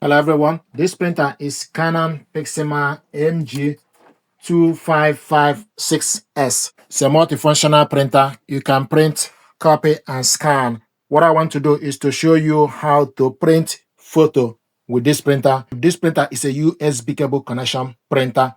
Hello everyone, this printer is Canon Pixma MG2556S. It's a multifunctional printer. You can print, copy, and scan. What I want to do is to show you how to print photo with this printer. This printer is a USB cable connection printer.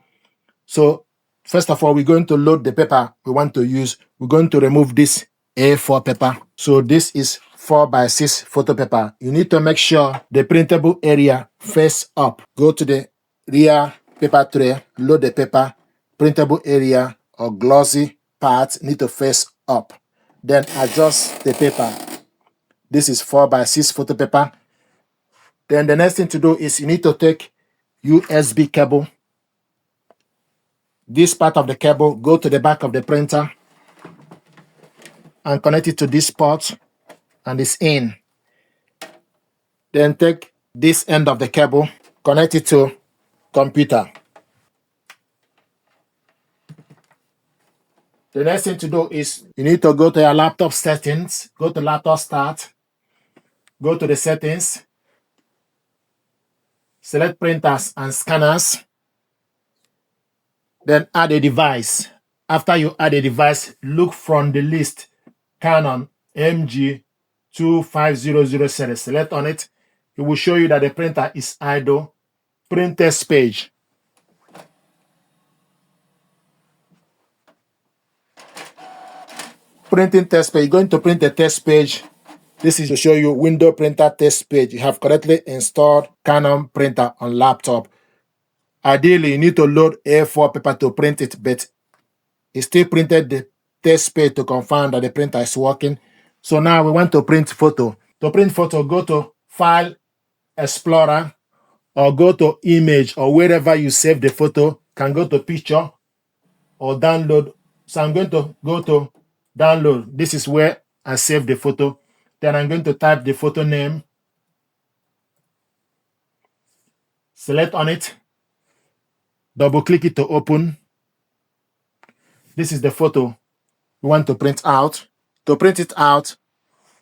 So first of all, we're going to load the paper we want to use. We're going to remove this A4 paper. So this is 4x6 photo paper. You need to make sure the printable area face up. Go to the rear paper tray, load the paper, printable area or glossy part need to face up. Then adjust the paper. This is 4x6 photo paper. Then the next thing to do is you need to take USB cable. This part of the cable, go to the back of the printer and connect it to this port, and it's in. Then take this end of the cable, connect it to computer. The next thing to do is you need to go to your laptop settings, go to laptop start, go to the settings, select printers and scanners, then add a device. After you add a device, look from the list Canon MG2556S series. Select on it. It will show you that the printer is idle. Print test page. Printing test page. You're going to print a test page. This is to show you window printer test page. You have correctly installed Canon printer on laptop. Ideally, you need to load A4 paper to print it, but it still printed the test page to confirm that the printer is working. So now we want to print photo. To print photo, go to File Explorer or go to Image, or wherever you save the photo. Can go to Picture or Download. So I'm going to go to Download. This is where I save the photo. Then I'm going to type the photo name. Select on it. Double click it to open. This is the photo we want to print out. To print it out,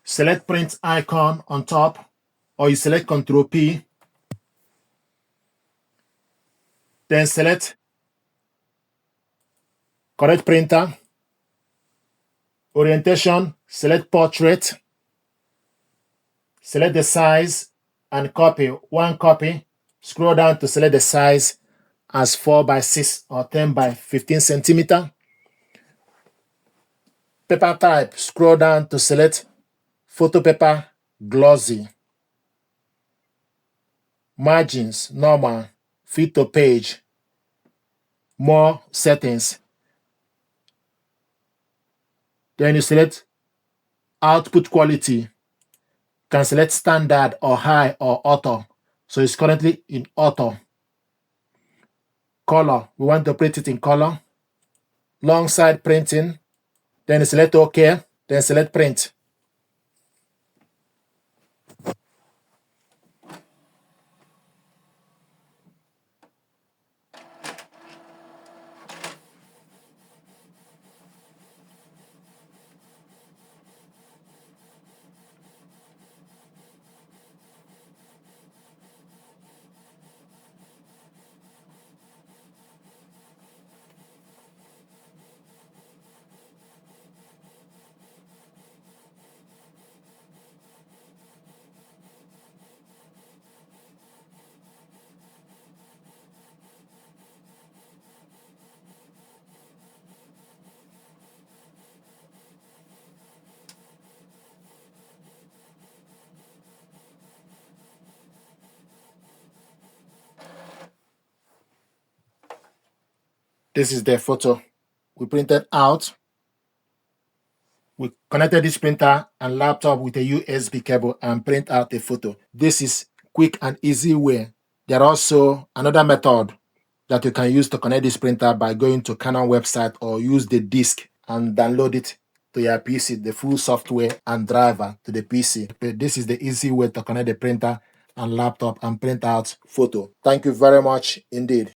select print icon on top, or you select Ctrl P. Then select correct printer. Orientation, select portrait. Select the size and copy. One copy. Scroll down to select the size as 4x6 or 10x15 centimeter. Paper type, scroll down to select photo paper glossy. Margins, normal. Fit to page. More settings. Then you select output quality. Can select standard or high or auto. So it's currently in auto. Color, we want to print it in color. Long side printing. Then you select OK. Then select print. This is the photo we printed out. We connected this printer and laptop with a USB cable and print out a photo. This is quick and easy way. There are also another method that you can use to connect this printer by going to Canon website or use the disk and download it to your PC, the full software and driver to the PC. But this is the easy way to connect the printer and laptop and print out photo. Thank you very much indeed.